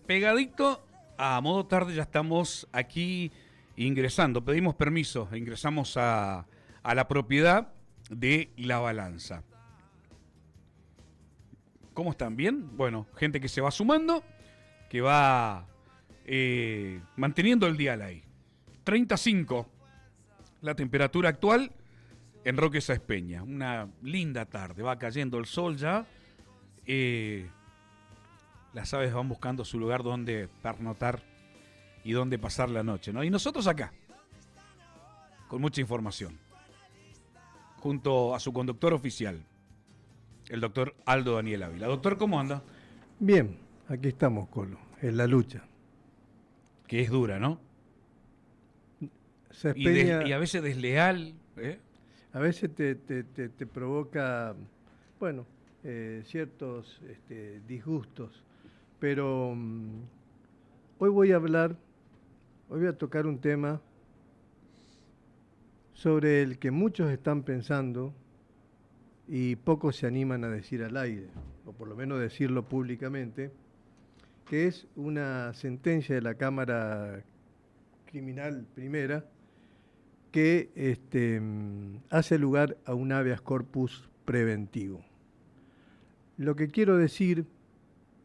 Pegadito a modo tarde ya estamos aquí ingresando, pedimos permiso, ingresamos a la propiedad de La Balanza. ¿Cómo están? ¿Bien? Bueno, gente que se va sumando, que va manteniendo el dial ahí. 35 la temperatura actual en Roque Sáenz Peña. Una linda tarde, va cayendo el sol ya. Las aves van buscando su lugar donde pernotar y donde pasar la noche, ¿no? Y nosotros acá, con mucha información, junto a su conductor oficial, el doctor Aldo Daniel Ávila. Doctor, ¿cómo anda? Bien, aquí estamos, Colo, en la lucha. Que es dura, ¿no? Sáenz Peña Y a veces desleal, ¿eh? a veces te provoca, bueno, ciertos disgustos, pero hoy hoy voy a tocar un tema sobre el que muchos están pensando y pocos se animan a decir al aire, o por lo menos decirlo públicamente, que es una sentencia de la Cámara Criminal Primera que hace lugar a un habeas corpus preventivo. Lo que quiero decir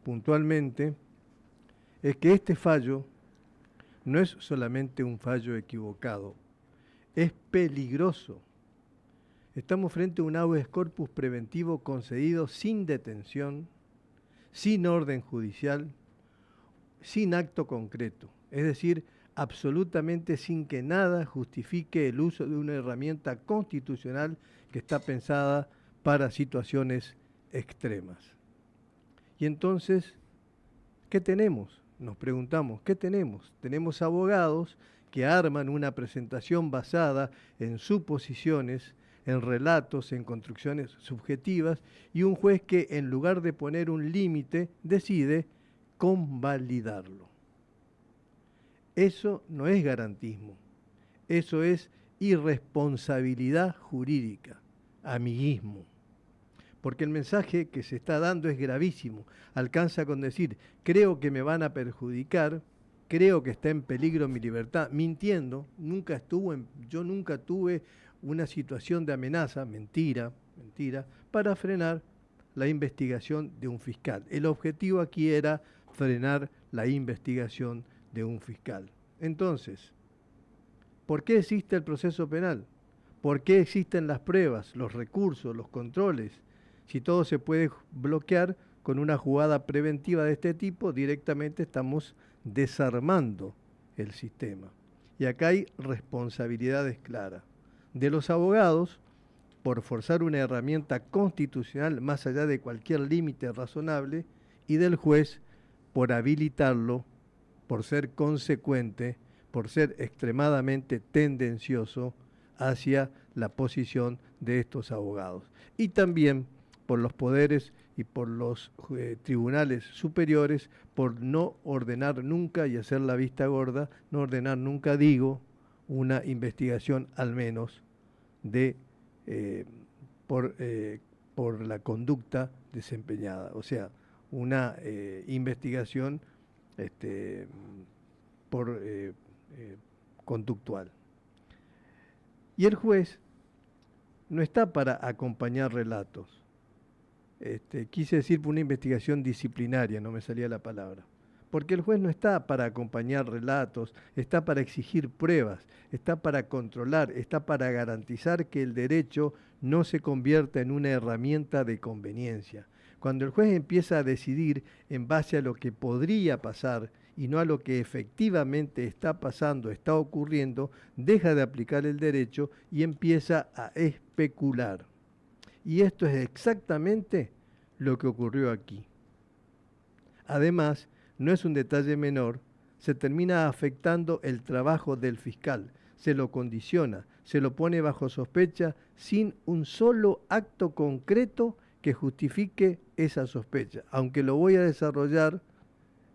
puntualmente es que este fallo no es solamente un fallo equivocado, es peligroso. Estamos frente a un habeas corpus preventivo concedido sin detención, sin orden judicial, sin acto concreto, es decir, absolutamente sin que nada justifique el uso de una herramienta constitucional que está pensada para situaciones extremas. Y entonces, ¿qué tenemos? Nos preguntamos, ¿qué tenemos? Tenemos abogados que arman una presentación basada en suposiciones, en relatos, en construcciones subjetivas, y un juez que en lugar de poner un límite decide convalidarlo. Eso no es garantismo, eso es irresponsabilidad jurídica, amiguismo. Porque el mensaje que se está dando es gravísimo. Alcanza con decir, creo que me van a perjudicar, creo que está en peligro mi libertad, mintiendo, yo nunca tuve una situación de amenaza, mentira, para frenar la investigación de un fiscal. El objetivo aquí era frenar la investigación de un fiscal. Entonces, ¿por qué existe el proceso penal? ¿Por qué existen las pruebas, los recursos, los controles? Si todo se puede bloquear con una jugada preventiva de este tipo, directamente estamos desarmando el sistema. Y acá hay responsabilidades claras de los abogados por forzar una herramienta constitucional más allá de cualquier límite razonable y del juez por habilitarlo, por ser consecuente, por ser extremadamente tendencioso hacia la posición de estos abogados. Y también por los poderes y por los tribunales superiores, por no ordenar nunca y hacer la vista gorda, no ordenar nunca, digo, una investigación al menos de por la conducta desempeñada. O sea, una investigación por conductual. Y el juez no está para acompañar relatos. Quise decir por una investigación disciplinaria, no me salía la palabra. Porque el juez no está para acompañar relatos, está para exigir pruebas, está para controlar, está para garantizar que el derecho no se convierta en una herramienta de conveniencia. Cuando el juez empieza a decidir en base a lo que podría pasar y no a lo que efectivamente está pasando, está ocurriendo, deja de aplicar el derecho y empieza a especular. Y esto es exactamente lo que ocurrió aquí. Además, no es un detalle menor, se termina afectando el trabajo del fiscal, se lo condiciona, se lo pone bajo sospecha sin un solo acto concreto que justifique esa sospecha, aunque lo voy a desarrollar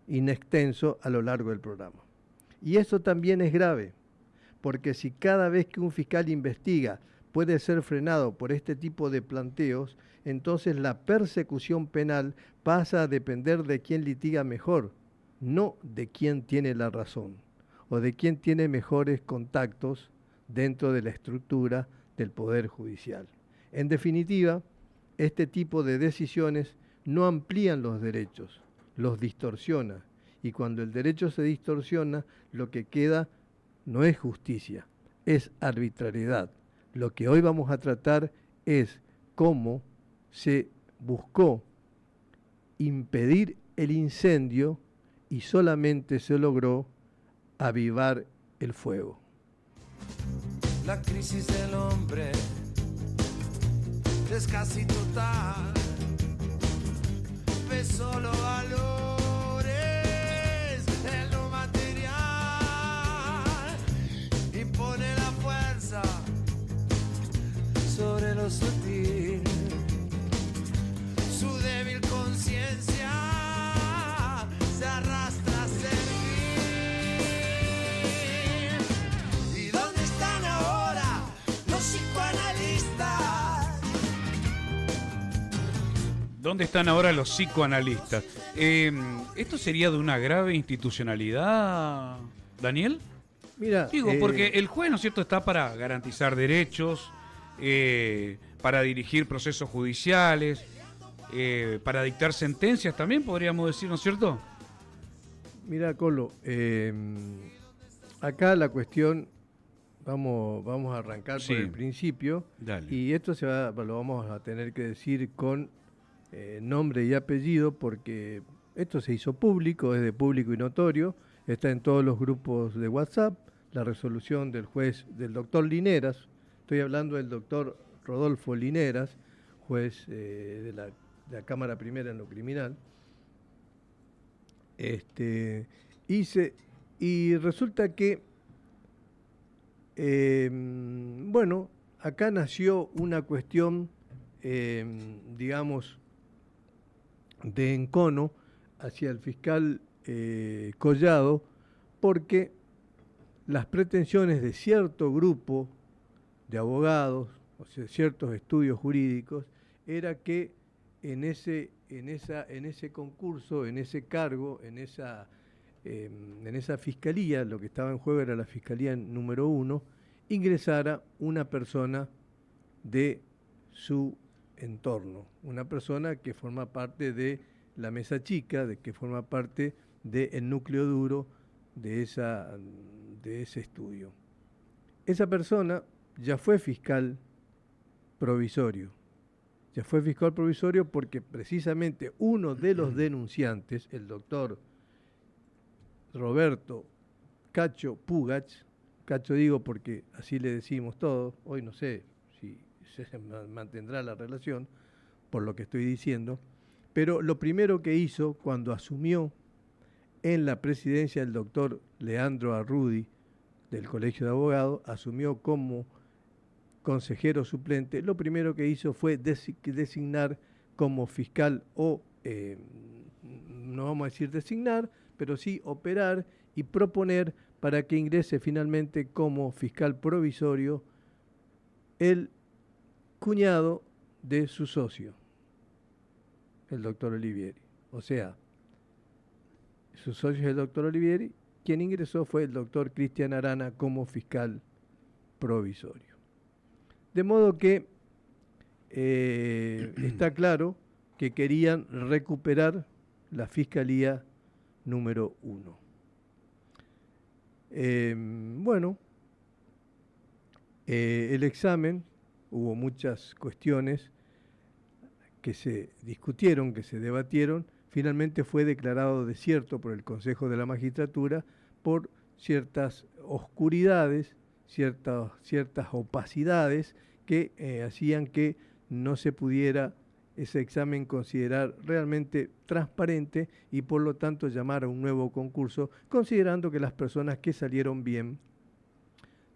in extenso a lo largo del programa. Y eso también es grave, porque si cada vez que un fiscal investiga puede ser frenado por este tipo de planteos, entonces la persecución penal pasa a depender de quién litiga mejor, no de quién tiene la razón o de quién tiene mejores contactos dentro de la estructura del Poder Judicial. En definitiva, este tipo de decisiones no amplían los derechos, los distorsiona. Y cuando el derecho se distorsiona, lo que queda no es justicia, es arbitrariedad. Lo que hoy vamos a tratar es cómo se buscó impedir el incendio y solamente se logró avivar el fuego. La crisis del hombre es casi total, ve solo valores en lo material, impone la fuerza sobre lo sutil, su débil conciencia se arrastra a servir. ¿Y dónde están ahora los psicoanalistas? ¿Dónde están ahora los psicoanalistas? ¿Esto sería de una grave institucionalidad, Daniel? Mira, Digo, porque el juez, ¿no es cierto?, está para garantizar derechos, para dirigir procesos judiciales, para dictar sentencias también, podríamos decir, ¿no es cierto? Mira, Colo, acá la cuestión, vamos a arrancar Sí. por el principio, Dale. y esto lo vamos a tener que decir con nombre y apellido, porque esto se hizo público, es de público y notorio, está en todos los grupos de WhatsApp, la resolución del juez, del doctor Lineras, estoy hablando del doctor Rodolfo Lineras, juez de la Cámara Primera en lo criminal. Y resulta que, bueno, acá nació una cuestión, digamos, de encono hacia el fiscal Collado, porque las pretensiones de cierto grupo de abogados, o sea, ciertos estudios jurídicos, era que en ese concurso, en ese cargo, en esa fiscalía, lo que estaba en juego era la fiscalía número 1, ingresara una persona de su entorno, una persona que forma parte de la mesa chica, que forma parte del núcleo duro de ese estudio. Esa persona ya fue fiscal provisorio. Ya fue fiscal provisorio porque precisamente uno de los denunciantes, el doctor Roberto Cacho Pugach, Cacho digo porque así le decimos todos, hoy no sé si se mantendrá la relación por lo que estoy diciendo, pero lo primero que hizo cuando asumió en la presidencia el doctor Leandro Arrudi del Colegio de Abogados, asumió como consejero suplente, lo primero que hizo fue designar como fiscal o, no vamos a decir designar, pero sí operar y proponer para que ingrese finalmente como fiscal provisorio el cuñado de su socio, el doctor Olivieri. O sea, su socio es el doctor Olivieri, quien ingresó fue el doctor Cristian Arana como fiscal provisorio. De modo que está claro que querían recuperar la Fiscalía número 1. Bueno, el examen, hubo muchas cuestiones que se discutieron, que se debatieron, finalmente fue declarado desierto por el Consejo de la Magistratura por ciertas oscuridades, ciertas opacidades que hacían que no se pudiera ese examen considerar realmente transparente y por lo tanto llamar a un nuevo concurso, considerando que las personas que salieron bien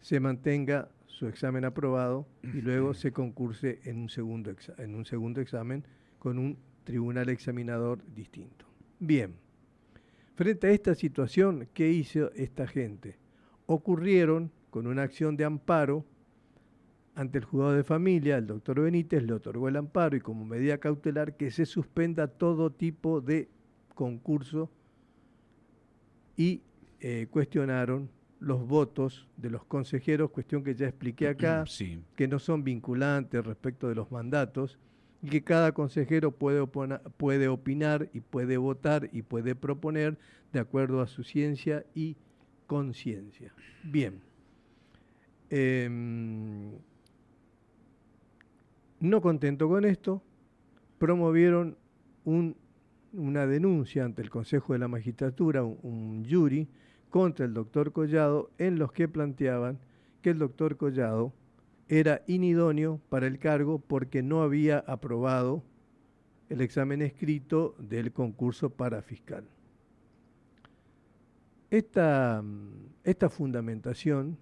se mantenga su examen aprobado y luego se concurse en un segundo examen con un tribunal examinador distinto. Bien, frente a esta situación, ¿qué hizo esta gente? Ocurrieron con una acción de amparo ante el juzgado de familia, el doctor Benítez le otorgó el amparo y como medida cautelar que se suspenda todo tipo de concurso y cuestionaron los votos de los consejeros, cuestión que ya expliqué acá, Sí. que no son vinculantes respecto de los mandatos y que cada consejero puede opinar y puede votar y puede proponer de acuerdo a su ciencia y conciencia. Bien. No contento con esto, promovieron una denuncia ante el Consejo de la Magistratura, un jury, contra el doctor Collado, en los que planteaban que el doctor Collado era inidóneo para el cargo porque no había aprobado el examen escrito del concurso para fiscal. Esta fundamentación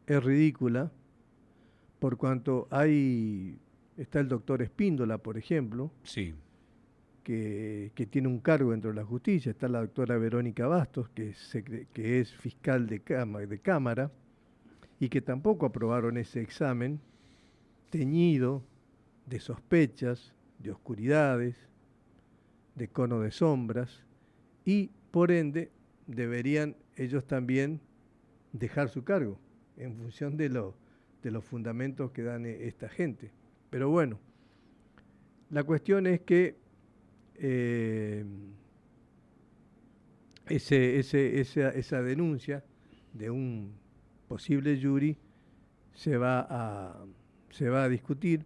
es ridícula por cuanto está el doctor Espíndola, por ejemplo, Sí. que tiene un cargo dentro de la justicia, está la doctora Verónica Bastos, que es fiscal de Cámara, y que tampoco aprobaron ese examen, teñido de sospechas, de oscuridades, de cono de sombras, y por ende deberían ellos también dejar su cargo, en función de los fundamentos que dan esta gente. Pero bueno, la cuestión es que esa denuncia de un posible jury se va a discutir,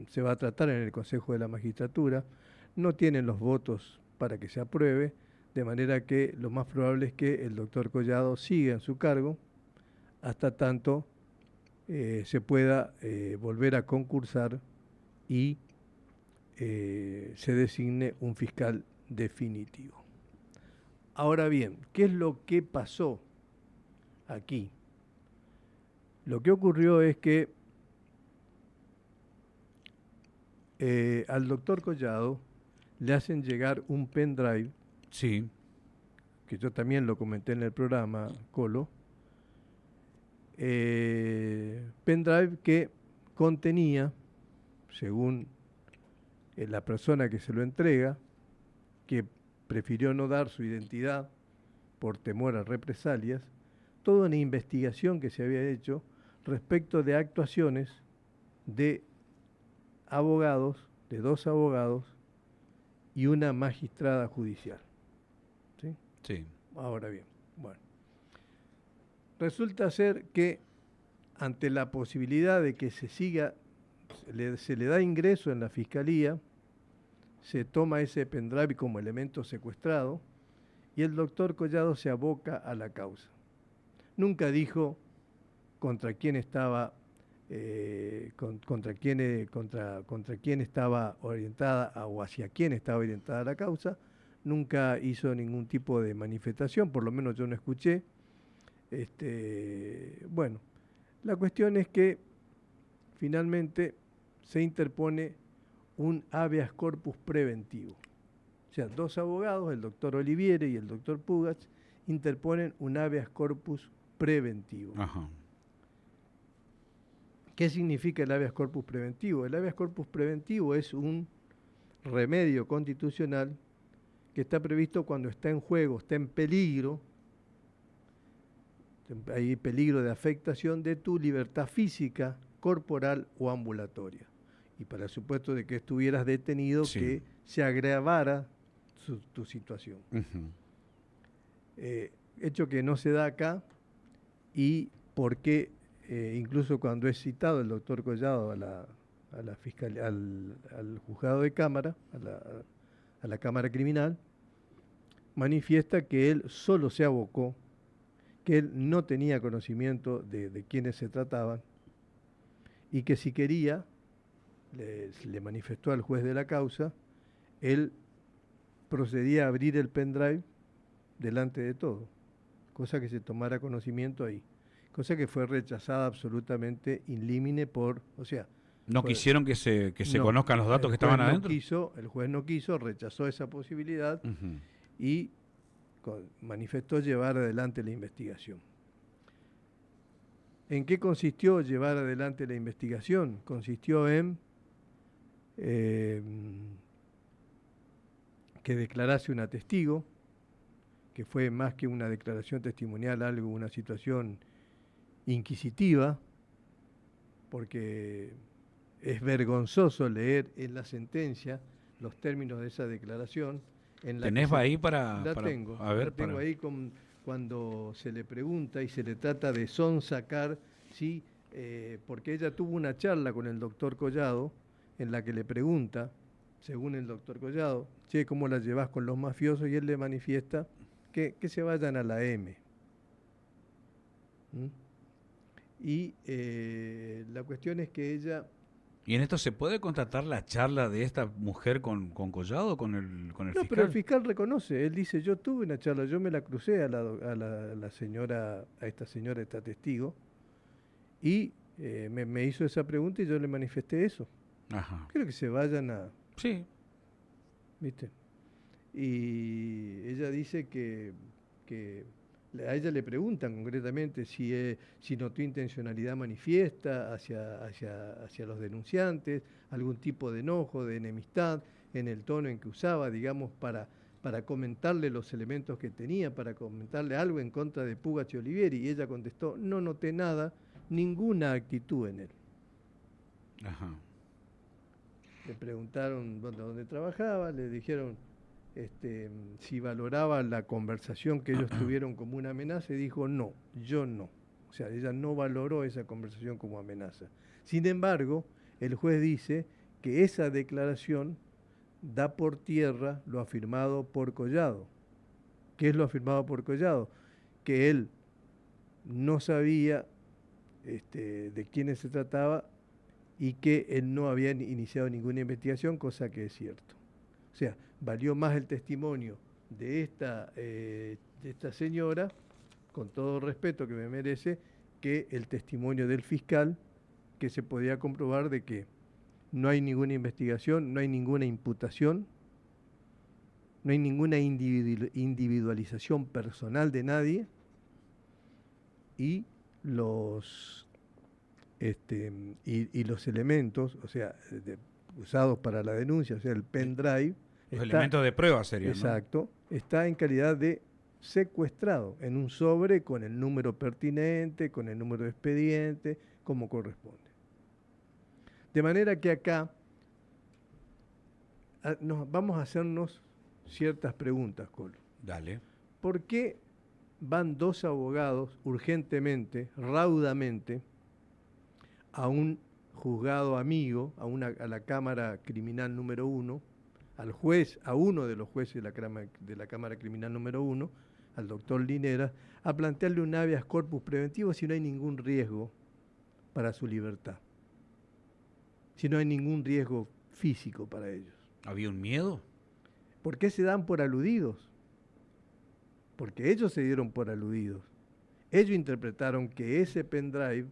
se va a tratar en el Consejo de la Magistratura, no tienen los votos para que se apruebe, de manera que lo más probable es que el doctor Collado siga en su cargo hasta tanto se pueda volver a concursar y se designe un fiscal definitivo. Ahora bien, ¿qué es lo que pasó aquí? Lo que ocurrió es que al doctor Collado le hacen llegar un pendrive, Sí. que yo también lo comenté en el programa, Colo, pendrive que contenía, según la persona que se lo entrega, que prefirió no dar su identidad por temor a represalias, toda una investigación que se había hecho respecto de actuaciones de abogados, de 2 abogados y una magistrada judicial. ¿Sí? Sí. Ahora bien, bueno. Resulta ser que ante la posibilidad de que se le da ingreso en la fiscalía, se toma ese pendrive como elemento secuestrado y el doctor Collado se aboca a la causa. Nunca dijo contra quién estaba contra quién estaba orientada o hacia quién estaba orientada la causa. Nunca hizo ningún tipo de manifestación, por lo menos yo no escuché. Bueno, la cuestión es que finalmente se interpone un habeas corpus preventivo. O sea, 2 abogados, el doctor Oliviere y el doctor Pugatz, interponen un habeas corpus preventivo. Ajá. ¿Qué significa el habeas corpus preventivo? El habeas corpus preventivo es un remedio constitucional que está previsto cuando está en juego, está en peligro, hay peligro de afectación de tu libertad física, corporal o ambulatoria. Y para el supuesto de que estuvieras detenido, Sí. que se agravara tu situación. Ujú. Hecho que no se da acá, y porque incluso cuando es citado el doctor Collado a la fiscalía, al juzgado de cámara, a la cámara criminal, manifiesta que él solo se abocó, que él no tenía conocimiento de quiénes se trataban, y que si quería, le manifestó al juez de la causa, él procedía a abrir el pendrive delante de todo, cosa que se tomara conocimiento ahí, cosa que fue rechazada absolutamente in limine o sea, No quisieron que se no, conozcan los datos que estaban adentro. El juez no quiso, rechazó esa posibilidad Ujú. y manifestó llevar adelante la investigación. ¿En qué consistió llevar adelante la investigación? Consistió en que declarase una testigo, que fue más que una declaración testimonial, algo, una situación inquisitiva, porque es vergonzoso leer en la sentencia los términos de esa declaración. En la ¿Tenés que ahí para...? la tengo, a ver, la tengo para- ahí cuando se le pregunta y se le trata de sonsacar, ¿sí? Porque ella tuvo una charla con el doctor Collado en la que le pregunta, según el doctor Collado, che, ¿cómo la llevas con los mafiosos? Y él le manifiesta que se vayan a la M. ¿Mm? Y la cuestión es que ella... ¿Y en esto se puede constatar la charla de esta mujer con Collado, con el No, pero el fiscal? fiscal reconoce, él dice, yo tuve una charla, yo me la crucé a la señora, a esta testigo, y me hizo esa pregunta y yo le manifesté eso. Ajá. Creo que se vayan a, Sí. ¿viste? Y ella dice que a ella le preguntan concretamente si notó intencionalidad manifiesta hacia los denunciantes, algún tipo de enojo, de enemistad, en el tono en que usaba, digamos, para comentarle los elementos que tenía, para comentarle algo en contra de Pugas y Olivieri. Y ella contestó, no noté nada, ninguna actitud en él. Ajá. Le preguntaron dónde trabajaba, le dijeron si valoraba la conversación que ellos tuvieron como una amenaza y dijo no, yo no. O sea, ella no valoró esa conversación como amenaza. Sin embargo, el juez dice que esa declaración da por tierra lo afirmado por Collado. ¿Qué es lo afirmado por Collado? Que él no sabía de quiénes se trataba y que él no había iniciado ninguna investigación, cosa que es cierto. O sea, valió más el testimonio de esta señora, con todo el respeto que me merece, que el testimonio del fiscal, que se podía comprobar de que no hay ninguna investigación, no hay ninguna imputación, no hay ninguna individualización personal de nadie, y los los elementos, o sea, usados para la denuncia, o sea, el pendrive, Los elementos de prueba serían, ¿no? exacto, está en calidad de secuestrado en un sobre con el número pertinente, con el número de expediente, como corresponde. De manera que acá vamos a hacernos ciertas preguntas, Colo. Dale. ¿Por qué van dos abogados urgentemente, raudamente, a un juzgado amigo, a la Cámara Criminal número 1, al juez, a uno de los jueces de la Cámara Criminal número 1, al doctor Linera, a plantearle un habeas corpus preventivo si no hay ningún riesgo para su libertad? Si no hay ningún riesgo físico para ellos. ¿Había un miedo? ¿Por qué se dan por aludidos? Porque ellos se dieron por aludidos. Ellos interpretaron que ese pendrive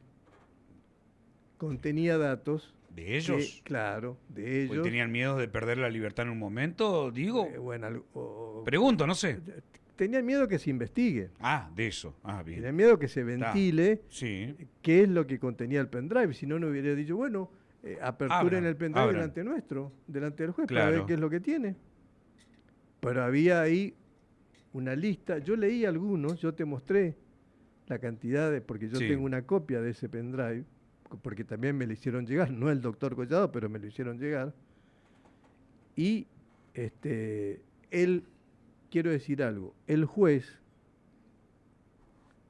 contenía datos. ¿De ellos? Claro, de ellos. ¿Tenían miedo de perder la libertad en un momento? Digo. Bueno, Pregunto, no sé. Tenían miedo que se investigue. Ah, de eso. Ah, bien. Tenían miedo que se ventile Sí. qué es lo que contenía el pendrive. Si no, no hubiera dicho, bueno, aperturen el pendrive delante nuestro, delante del juez, para ver qué es lo que tiene. Pero había ahí una lista. Yo leí algunos, yo te mostré la cantidad porque yo tengo una copia de ese pendrive, porque también me lo hicieron llegar, no el doctor Collado, pero me lo hicieron llegar. Y él, quiero decir algo, el juez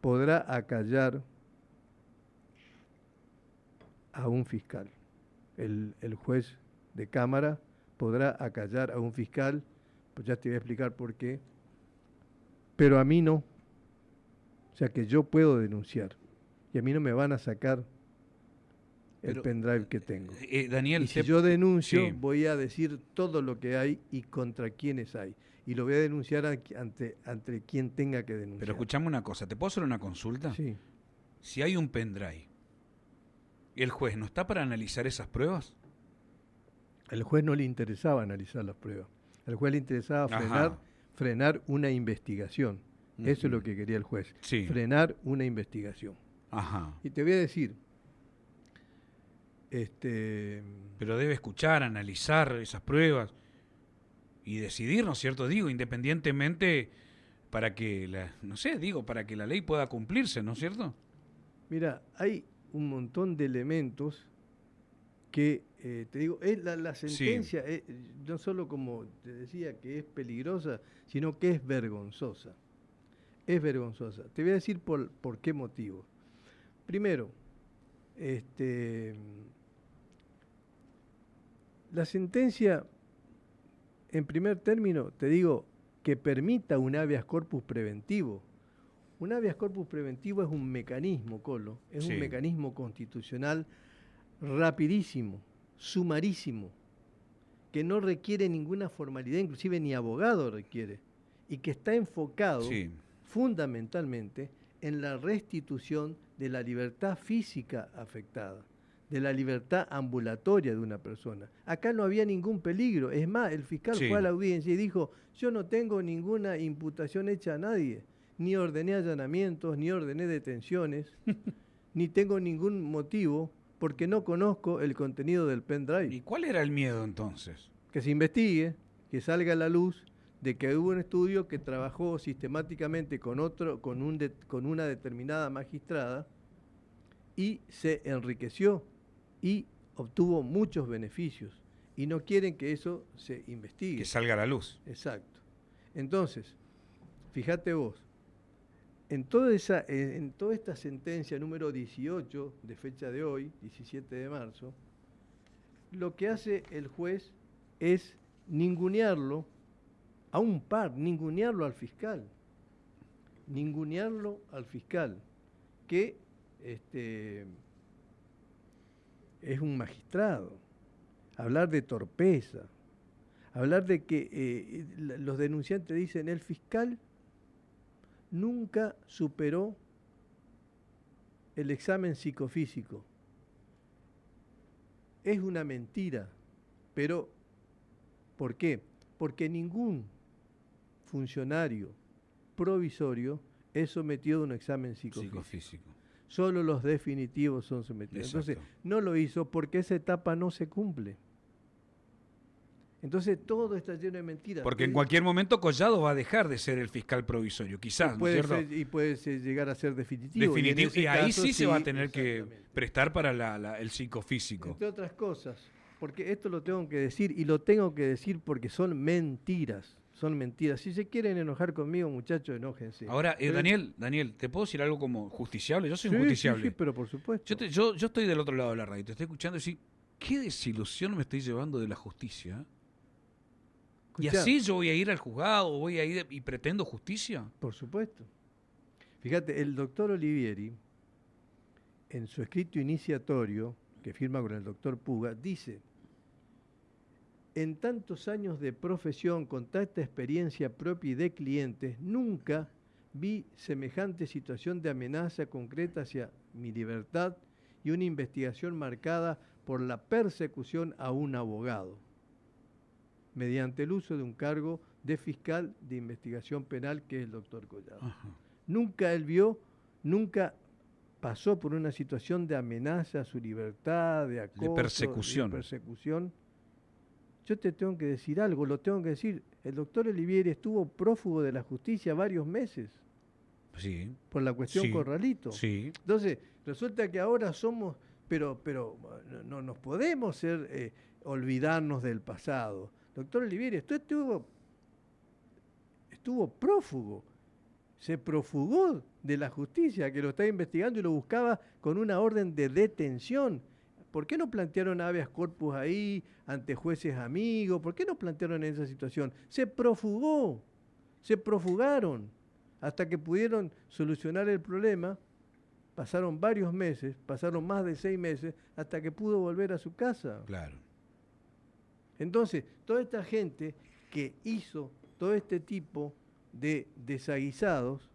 podrá acallar a un fiscal. El juez de cámara podrá acallar a un fiscal, pues ya te voy a explicar por qué, pero a mí no. O sea que yo puedo denunciar y a mí no me van a sacar el pendrive que tengo. Daniel, y si yo denuncio, voy a decir todo lo que hay y contra quiénes hay. Y lo voy a denunciar ante quien tenga que denunciar. Pero escuchame una cosa, ¿te puedo hacer una consulta? Sí. Si hay un pendrive, ¿el juez no está para analizar esas pruebas? Al juez no le interesaba analizar las pruebas. Al juez le interesaba frenar una investigación. Eso es lo que quería el juez. Sí. Frenar una investigación. Ajá. Y te voy a decir, pero debe escuchar, analizar esas pruebas y decidir, ¿no es cierto? Digo, independientemente para que no sé, digo, para que la ley pueda cumplirse, ¿no es cierto? Mira, hay un montón de elementos que, te digo, la sentencia, no solo como te decía que es peligrosa, sino que es vergonzosa. Es vergonzosa. Te voy a decir por qué motivo. Primero, la sentencia, en primer término, te digo, que permita un habeas corpus preventivo. Un habeas corpus preventivo es un mecanismo, Colo, es Sí. un mecanismo constitucional rapidísimo, sumarísimo, que no requiere ninguna formalidad, inclusive ni abogado requiere, y que está enfocado Sí. fundamentalmente en la restitución de la libertad física afectada, de la libertad ambulatoria de una persona. Acá no había ningún peligro. Es más, el fiscal Sí. fue a la audiencia y dijo, yo no tengo ninguna imputación hecha a nadie, ni ordené allanamientos, ni ordené detenciones, ni tengo ningún motivo porque no conozco el contenido del pendrive. ¿Y cuál era el miedo entonces? Que se investigue, que salga a la luz de que hubo un estudio que trabajó sistemáticamente con una determinada magistrada y se enriqueció y obtuvo muchos beneficios. Y no quieren que eso se investigue. Que salga a la luz. Exacto. Entonces, fíjate vos, en toda esta sentencia número 18 de fecha de hoy, 17 de marzo, lo que hace el juez es ningunearlo a un par, ningunearlo al fiscal, que es un magistrado, hablar de torpeza, hablar de que los denunciantes dicen el fiscal nunca superó el examen psicofísico. Es una mentira, pero ¿por qué? Porque ningún funcionario provisorio es sometido a un examen psicofísico. Psicofísico. Solo los definitivos son sometidos. Exacto. Entonces, no lo hizo porque esa etapa no se cumple. Entonces, todo está lleno de mentiras. Porque en cualquier momento Collado va a dejar de ser el fiscal provisorio, quizás, ¿no es cierto? Puede llegar a ser definitivo. Definitivo. en Y ese ahí caso, sí se va a tener que exactamente. prestar para el psicofísico. Entre otras cosas, porque esto lo tengo que decir, y lo tengo que decir porque son mentiras. Son mentiras. Si se quieren enojar conmigo, muchachos, enójense. Ahora, Pero- Daniel, ¿te puedo decir algo como justiciable? Yo soy Sí, un justiciable. sí, pero por supuesto. Yo estoy del otro lado de la radio, te estoy escuchando y decir, qué desilusión me estoy llevando de la justicia. ¿Y Escuchá, así yo voy a ir al juzgado, voy a ir y pretendo justicia? Por supuesto. Fíjate, el doctor Olivieri, en su escrito iniciatorio, que firma con el doctor Puga, dice, en tantos años de profesión, con tanta experiencia propia y de clientes, nunca vi semejante situación de amenaza concreta hacia mi libertad y una investigación marcada por la persecución a un abogado, mediante el uso de un cargo de fiscal de investigación penal, que es el doctor Collado. Ajá. Nunca pasó por una situación de amenaza a su libertad, de acoso, persecución. de persecución. Yo te tengo que decir algo, lo tengo que decir. El doctor Olivieri estuvo prófugo de la justicia varios meses Sí, por la cuestión Sí, Corralito. sí. Entonces, resulta que ahora somos, pero no nos podemos olvidarnos del pasado. Doctor Olivieri, usted estuvo prófugo, se profugó de la justicia que lo estaba investigando y lo buscaba con una orden de detención. ¿Por qué no plantearon habeas corpus ahí ante jueces amigos? ¿Por qué no plantearon esa situación? Se profugó, se profugaron hasta que pudieron solucionar el problema. Pasaron varios meses, pasaron más de 6 meses, hasta que pudo volver a su casa. Claro. Entonces, toda esta gente que hizo todo este tipo de desaguisados,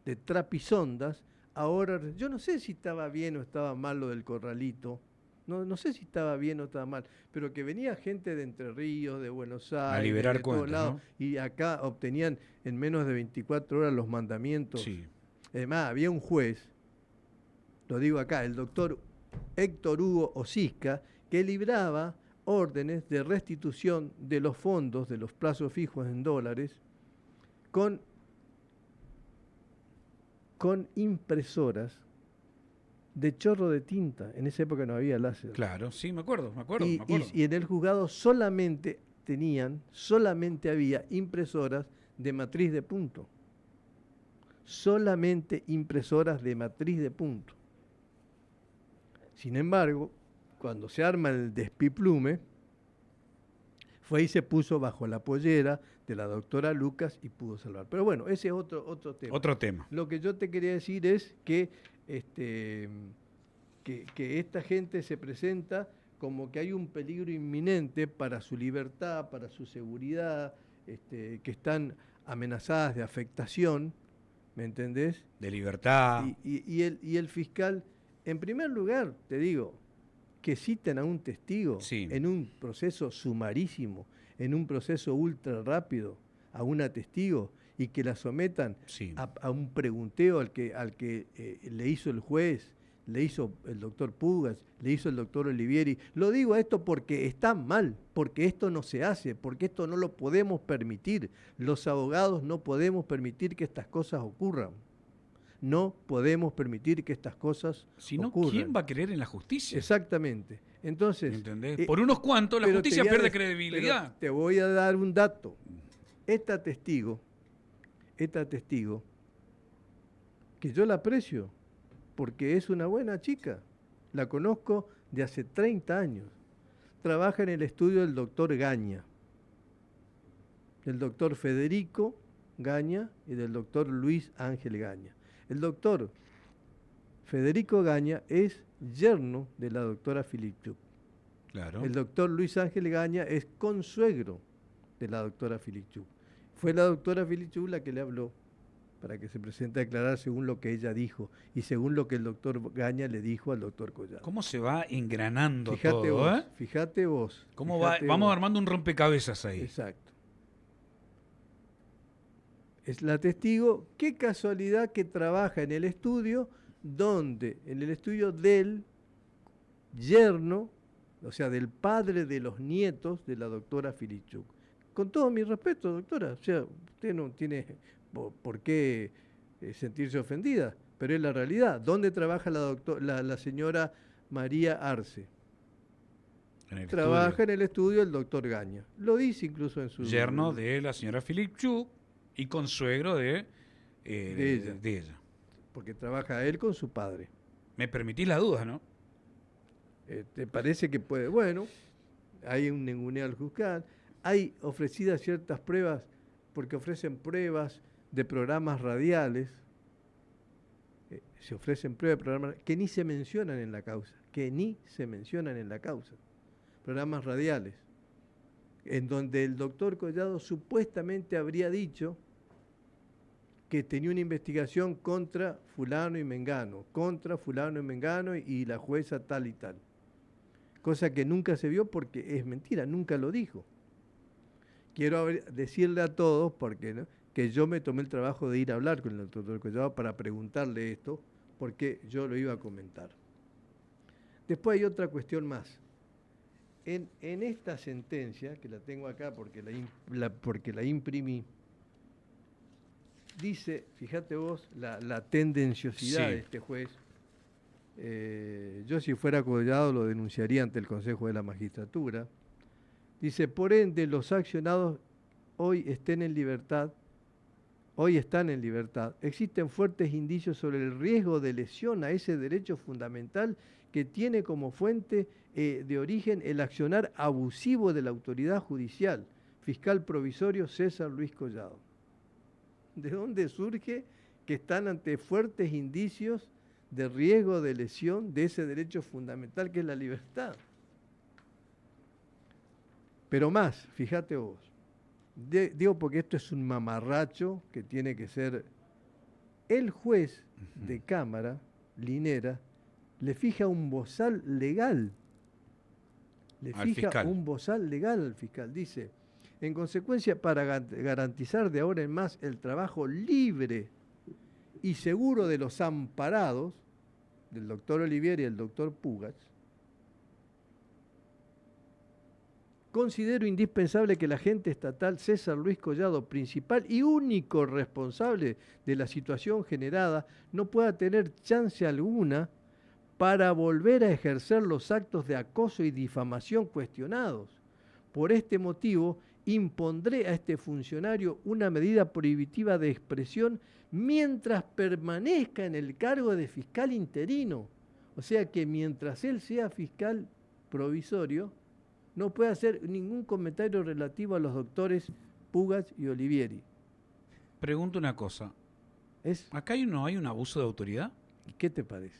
de trapisondas, ahora, yo no sé si estaba bien o estaba mal lo del Corralito, no sé si estaba bien o estaba mal, pero que venía gente de Entre Ríos, de Buenos Aires, liberar de todos cuentas, lados, ¿no? y acá obtenían en menos de 24 horas los mandamientos. Sí. Además, había un juez, lo digo acá, el doctor Héctor Hugo Osisca, que libraba órdenes de restitución de los fondos, de los plazos fijos en dólares, con con impresoras de chorro de tinta. En esa época no había láser. Claro, sí, me acuerdo. Y en el juzgado solamente había impresoras de matriz de punto. Solamente impresoras de matriz de punto. Sin embargo, cuando se arma el despiplume, fue y se puso bajo la pollera de la doctora Lucas y pudo salvar. Pero bueno, ese es otro tema. Otro tema. Lo que yo te quería decir es que esta gente se presenta como que hay un peligro inminente para su libertad, para su seguridad, que están amenazadas de afectación, ¿me entendés? De libertad. Y el fiscal, en primer lugar, te digo, que citen a un testigo Sí. en un proceso sumarísimo, en un proceso ultra rápido, a una testigo, y que la sometan Sí. a un pregunteo al que le hizo el juez, le hizo el doctor Pugas, le hizo el doctor Olivieri. Lo digo esto porque está mal, porque esto no se hace, porque esto no lo podemos permitir. Los abogados no podemos permitir que estas cosas ocurran. No podemos permitir que estas cosas Si no, ocurran. ¿quién va a creer en la justicia? Exactamente. Entonces, ¿Entendés? Por unos cuantos la pero justicia te voy a pierde decir- credibilidad. pero te voy a dar un dato. Esta testigo, que yo la aprecio, porque es una buena chica, la conozco de hace 30 años, trabaja en el estudio del doctor Gaña, del doctor Federico Gaña y del doctor Luis Ángel Gaña. El doctor Federico Gaña es yerno de la doctora Filipchuk. Claro. El doctor Luis Ángel Gaña es consuegro de la doctora Filipchuk. Fue la doctora Filipchuk la que le habló para que se presente a declarar según lo que ella dijo y según lo que el doctor Gaña le dijo al doctor Collado. ¿Cómo se va engranando Fíjate todo, vos, eh? fíjate vos. ¿Cómo fíjate vamos vos. armando un rompecabezas ahí? Exacto. Es la testigo, qué casualidad que trabaja en el estudio en el estudio del yerno, o sea, del padre de los nietos de la doctora Filipchuk. Con todo mi respeto, doctora, o sea, usted no tiene por qué sentirse ofendida, pero es la realidad. ¿Dónde trabaja la señora María Arce? En el Trabaja estudio. en el estudio del doctor Gaña. Lo dice incluso en su... Yerno de la señora Filipchuk y consuegro de ella. de ella. Porque trabaja él con su padre. Me permitís la duda, ¿no? ¿Te parece que puede? Bueno, hay un ninguneo al juzgar. Hay ofrecidas ciertas pruebas, porque ofrecen pruebas de programas radiales. Se ofrecen pruebas de programas que ni se mencionan en la causa. Programas radiales. En donde el doctor Collado supuestamente habría dicho que tenía una investigación contra fulano y mengano, y la jueza tal y tal. Cosa que nunca se vio porque es mentira, nunca lo dijo. Quiero decirle a todos, porque ¿no?, que yo me tomé el trabajo de ir a hablar con el doctor Collado para preguntarle esto, porque yo lo iba a comentar. Después hay otra cuestión más. En esta sentencia, que la tengo acá porque la imprimí, dice, fíjate vos, la tendenciosidad Sí. de este juez. Yo si fuera Collado lo denunciaría ante el Consejo de la Magistratura. Dice, por ende, los accionados hoy están en libertad. Existen fuertes indicios sobre el riesgo de lesión a ese derecho fundamental que tiene como fuente de origen el accionar abusivo de la autoridad judicial. Fiscal provisorio César Luis Collado. ¿De dónde surge que están ante fuertes indicios de riesgo de lesión de ese derecho fundamental que es la libertad? Pero más, fíjate vos, digo porque esto es un mamarracho que tiene que ser el juez de cámara, Linera, le fija un bozal legal. Al fiscal. Un bozal legal al fiscal. Dice, en consecuencia, para garantizar de ahora en más el trabajo libre y seguro de los amparados, del doctor Olivieri y el doctor Pugas, Considero indispensable que el agente estatal César Luis Collado, principal y único responsable de la situación generada, no pueda tener chance alguna para volver a ejercer los actos de acoso y difamación cuestionados. Por este motivo, impondré a este funcionario una medida prohibitiva de expresión mientras permanezca en el cargo de fiscal interino. O sea que mientras él sea fiscal provisorio, no puede hacer ningún comentario relativo a los doctores Pugas y Olivieri. Pregunto una cosa. ¿Acá no hay un abuso de autoridad? ¿Y qué te parece?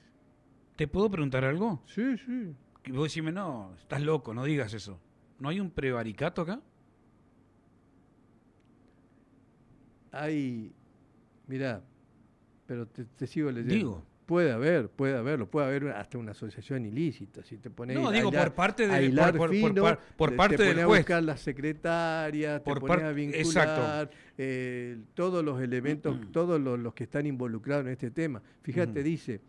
¿Te puedo preguntar algo? Sí, sí. Y vos decime, no, estás loco, no digas eso. ¿No hay un prevaricato acá? Hay, mirá, pero te sigo leyendo. Digo. Puede haber hasta una asociación ilícita. Si te pones No, digo, por parte por parte te del pones a juez. buscar las secretarias, Por te pones par- a vincular exacto. Todos los elementos, todos los que están involucrados en este tema. Fíjate, dice,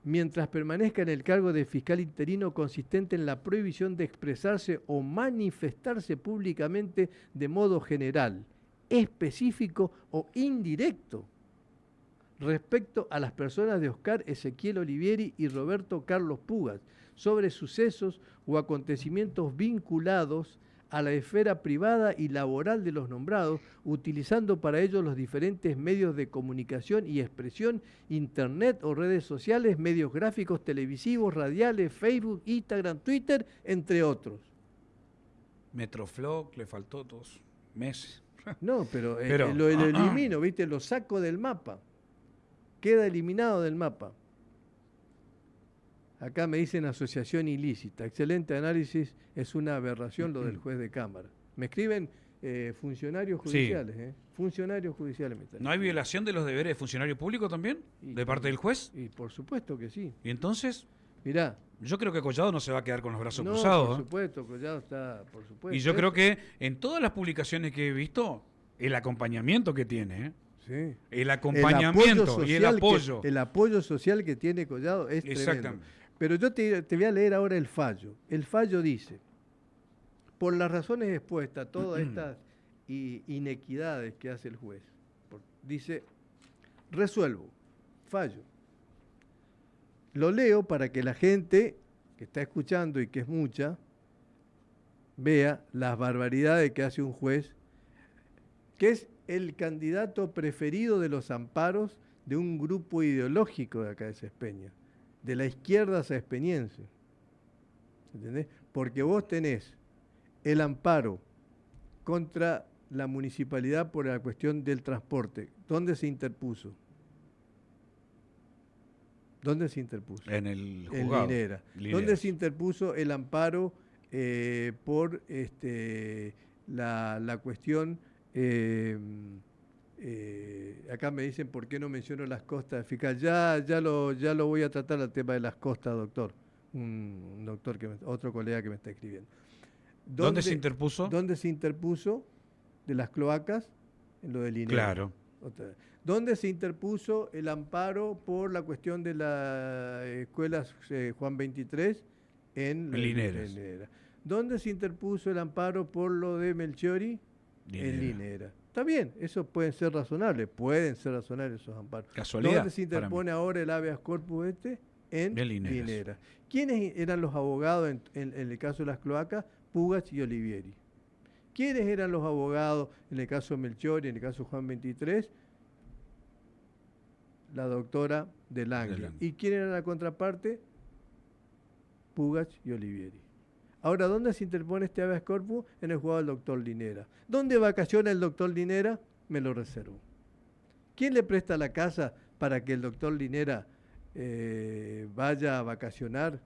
mientras permanezca en el cargo de fiscal interino consistente en la prohibición de expresarse o manifestarse públicamente de modo general, específico o indirecto respecto a las personas de Oscar Ezequiel Olivieri y Roberto Carlos Pugas, sobre sucesos o acontecimientos vinculados a la esfera privada y laboral de los nombrados, utilizando para ello los diferentes medios de comunicación y expresión, internet o redes sociales, medios gráficos, televisivos, radiales, Facebook, Instagram, Twitter, entre otros. Metroflog, le faltó 2 meses. No, pero lo elimino, ¿viste? Lo saco del mapa. Queda eliminado del mapa. Acá me dicen asociación ilícita. Excelente análisis, es una aberración lo del juez de cámara. Me escriben funcionarios judiciales. Sí. Funcionarios judiciales. ¿No hay violación de los deberes de funcionario público también? ¿De parte del juez? Y por supuesto que sí. ¿Y entonces? Mirá. Yo creo que Collado no se va a quedar con los brazos No, cruzados. por supuesto, Collado está, por supuesto. Y yo creo que en todas las publicaciones que he visto, el acompañamiento que tiene, sí. El acompañamiento y el apoyo. El apoyo social que tiene Collado es tremendo. Exactamente. Pero yo te voy a leer ahora el fallo. El fallo dice, por las razones expuestas, todas estas inequidades que hace el juez, dice, resuelvo, fallo. Lo leo para que la gente que está escuchando y que es mucha, vea las barbaridades que hace un juez, que es el candidato preferido de los amparos de un grupo ideológico de acá de Sespeña, de la izquierda sespeñense. ¿Entendés? Porque vos tenés el amparo contra la municipalidad por la cuestión del transporte. ¿Dónde se interpuso? ¿Dónde se interpuso? En el juzgado. En Linera. ¿Dónde se interpuso el amparo por la cuestión? Acá me dicen por qué no menciono las costas. Fiscal, ya lo voy a tratar el tema de las costas, doctor. Un doctor otro colega que me está escribiendo. ¿Dónde se interpuso? ¿Dónde se interpuso de las cloacas? En lo del INE. Claro. ¿Dónde se interpuso el amparo por la cuestión de las escuelas Juan 23? En Lineras. ¿Dónde se interpuso el amparo por lo de Melchiori? En Linera. Está bien, eso pueden ser razonables esos amparos. Casualidad. ¿Dónde se interpone ahora el habeas corpus En Linera. ¿Quiénes eran los abogados en el caso de las cloacas? Pugas y Olivieri. ¿Quiénes eran los abogados en el caso de Melchiori, en el caso de Juan 23? La doctora Del Ángel. ¿Y quién era la contraparte? Pugas y Olivieri. Ahora, ¿dónde se interpone este habeas corpus? En el juzgado del doctor Linera. ¿Dónde vacaciona el doctor Linera? Me lo reservo. ¿Quién le presta la casa para que el doctor Linera vaya a vacacionar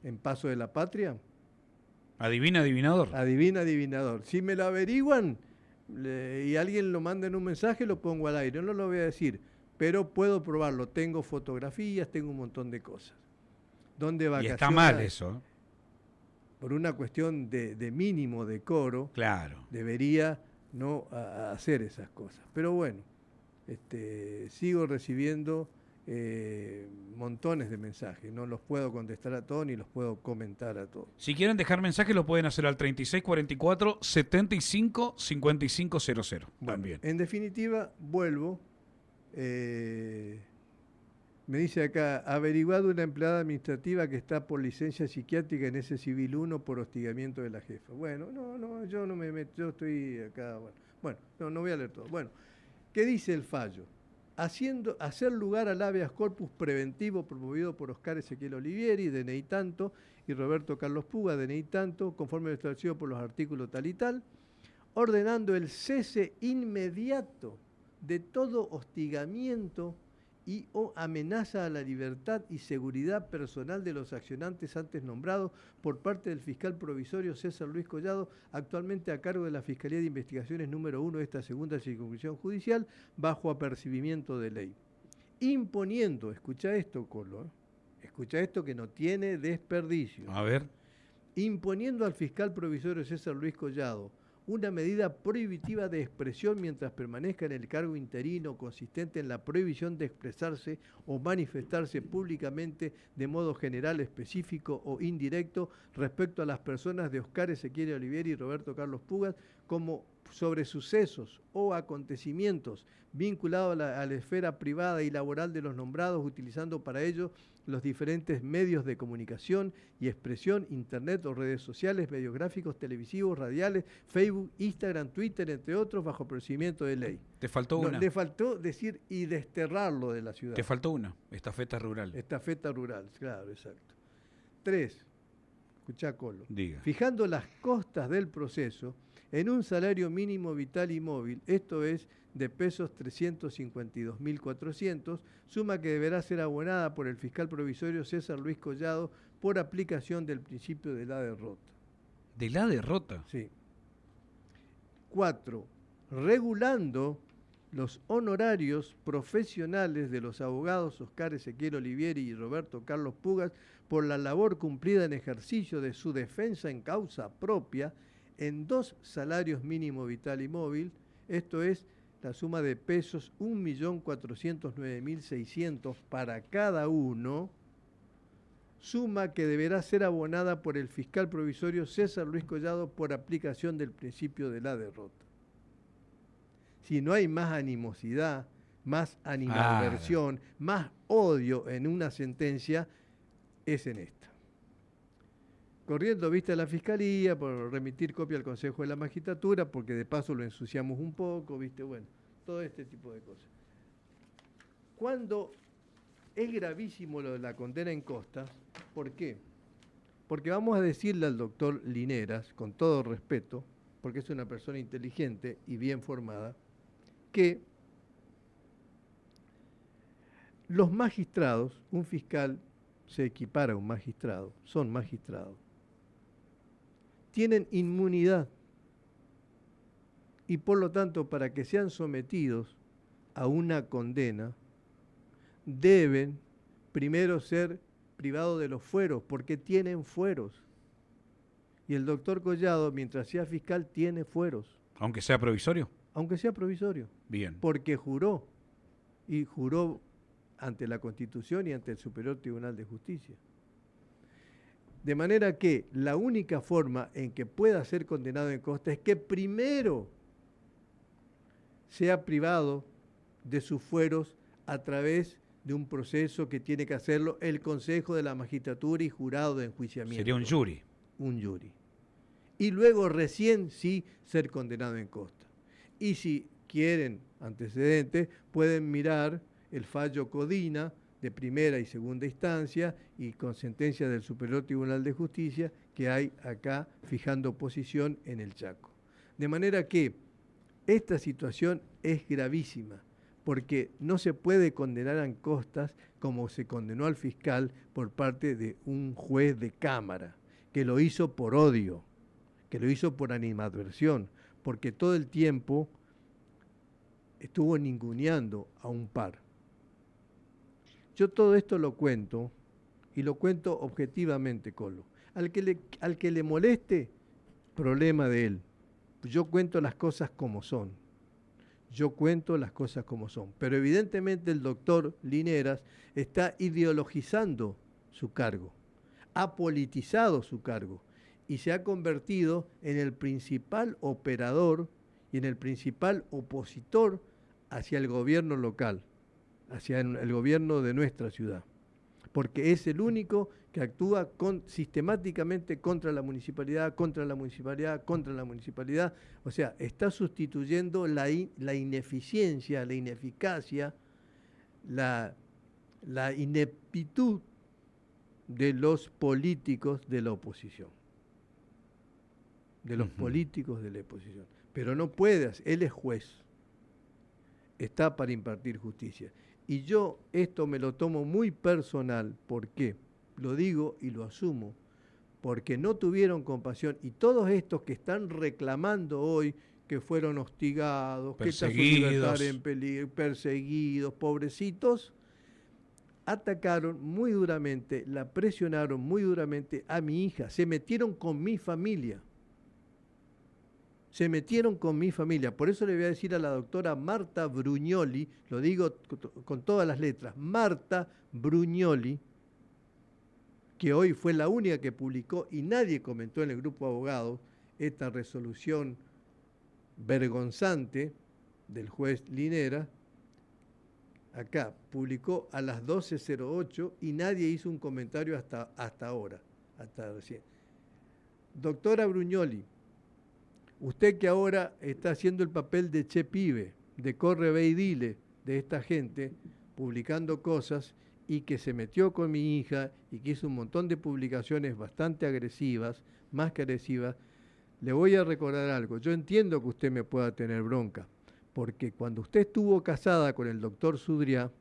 en Paso de la Patria? Adivina, adivinador. Adivina, adivinador. Si me lo averiguan y alguien lo manda en un mensaje, lo pongo al aire. No lo voy a decir, pero puedo probarlo. Tengo fotografías, tengo un montón de cosas. ¿Dónde vacaciona? Y está mal eso. Por una cuestión de mínimo decoro, claro, debería no hacer esas cosas. Pero bueno, sigo recibiendo montones de mensajes. No los puedo contestar a todos ni los puedo comentar a todos. Si quieren dejar mensajes, lo pueden hacer al 3644-755500. Bueno, También. en definitiva, vuelvo. Me dice acá, averiguado una empleada administrativa que está por licencia psiquiátrica en ese Civil 1 por hostigamiento de la jefa. Bueno, no, yo no me meto, yo estoy acá, bueno, no voy a leer todo. Bueno, ¿qué dice el fallo? Hacer lugar al habeas corpus preventivo promovido por Oscar Ezequiel Olivieri, DNI tanto, y Roberto Carlos Puga, DNI tanto, conforme lo establecido por los artículos tal y tal, ordenando el cese inmediato de todo hostigamiento y o amenaza a la libertad y seguridad personal de los accionantes antes nombrados por parte del fiscal provisorio César Luis Collado, actualmente a cargo de la Fiscalía de Investigaciones número 1 de esta segunda circunscripción judicial, bajo apercibimiento de ley. Imponiendo, escucha esto, Colo, escucha esto que no tiene desperdicio. A ver. Imponiendo al fiscal provisorio César Luis Collado una medida prohibitiva de expresión mientras permanezca en el cargo interino consistente en la prohibición de expresarse o manifestarse públicamente de modo general, específico o indirecto respecto a las personas de Oscar Ezequiel Olivieri y Roberto Carlos Pugas como sobre sucesos o acontecimientos vinculados a la esfera privada y laboral de los nombrados, utilizando para ello los diferentes medios de comunicación y expresión, internet o redes sociales, medios gráficos, televisivos, radiales, Facebook, Instagram, Twitter, entre otros, bajo procedimiento de ley. Te faltó una. Le faltó decir y desterrarlo de la ciudad. Te faltó una. Estafeta rural. Estafeta rural, claro, exacto. 3. Escuchá, Colo. Diga. Fijando las costas del proceso en un salario mínimo vital y móvil, esto es de pesos 352.400, suma que deberá ser abonada por el fiscal provisorio César Luis Collado por aplicación del principio de la derrota. ¿De la derrota? Sí. 4. Regulando los honorarios profesionales de los abogados Oscar Ezequiel Olivieri y Roberto Carlos Pugas por la labor cumplida en ejercicio de su defensa en causa propia en 2 salarios mínimo vital y móvil, esto es la suma de pesos 1.409.600 para cada uno, suma que deberá ser abonada por el fiscal provisorio César Luis Collado por aplicación del principio de la derrota. Si no hay más animosidad, más animadversión, más odio en una sentencia, es en esta. Corriendo vista a la Fiscalía, por remitir copia al Consejo de la Magistratura, porque de paso lo ensuciamos un poco, ¿viste? Bueno, todo este tipo de cosas. Cuando es gravísimo lo de la condena en costas, ¿por qué? Porque vamos a decirle al doctor Lineras, con todo respeto, porque es una persona inteligente y bien formada, que los magistrados, un fiscal se equipara a un magistrado, son magistrados, tienen inmunidad y por lo tanto para que sean sometidos a una condena deben primero ser privados de los fueros porque tienen fueros. Y el doctor Collado, mientras sea fiscal, tiene fueros. Aunque sea provisorio. Aunque sea provisorio. Bien. Porque juró, y juró ante la Constitución y ante el Superior Tribunal de Justicia. De manera que la única forma en que pueda ser condenado en costa es que primero sea privado de sus fueros a través de un proceso que tiene que hacerlo el Consejo de la Magistratura y jurado de enjuiciamiento. Sería un jury. Un jury. Y luego recién sí ser condenado en costa. Y si quieren antecedentes, pueden mirar el fallo Codina de primera y segunda instancia y con sentencia del Superior Tribunal de Justicia que hay acá fijando posición en el Chaco. De manera que esta situación es gravísima porque no se puede condenar en costas como se condenó al fiscal por parte de un juez de cámara, que lo hizo por odio, que lo hizo por animadversión, porque todo el tiempo estuvo ninguneando a un par. Yo todo esto lo cuento, y lo cuento objetivamente, Colo. Al que le moleste, problema de él. Yo cuento las cosas como son. Yo cuento las cosas como son. Pero evidentemente el doctor Lineras está ideologizando su cargo, ha politizado su cargo y se ha convertido en el principal operador y en el principal opositor hacia el gobierno local, hacia el gobierno de nuestra ciudad. Porque es el único que actúa sistemáticamente contra la municipalidad, contra la municipalidad, contra la municipalidad. O sea, está sustituyendo la ineficiencia, la ineficacia, la ineptitud de los políticos de la oposición. De los políticos de la oposición. Pero no puede, él es juez. Está para impartir justicia. Y yo esto me lo tomo muy personal. ¿Por qué? Lo digo y lo asumo. Porque no tuvieron compasión. Y todos estos que están reclamando hoy que fueron hostigados, que está su libertad en peligro, perseguidos, pobrecitos, atacaron muy duramente, la presionaron muy duramente a mi hija. Se metieron con mi familia. Se metieron con mi familia. Por eso le voy a decir a la doctora Marta Brugnoli, lo digo con todas las letras, Marta Brugnoli, que hoy fue la única que publicó y nadie comentó en el grupo de abogados esta resolución vergonzante del juez Linera. Acá publicó a las 12:08 y nadie hizo un comentario hasta ahora, hasta recién. Doctora Brugnoli, usted que ahora está haciendo el papel de che pibe, de corre, ve y dile de esta gente, publicando cosas y que se metió con mi hija y que hizo un montón de publicaciones bastante agresivas, más que agresivas, le voy a recordar algo. Yo entiendo que usted me pueda tener bronca, porque cuando usted estuvo casada con el doctor Sudriá,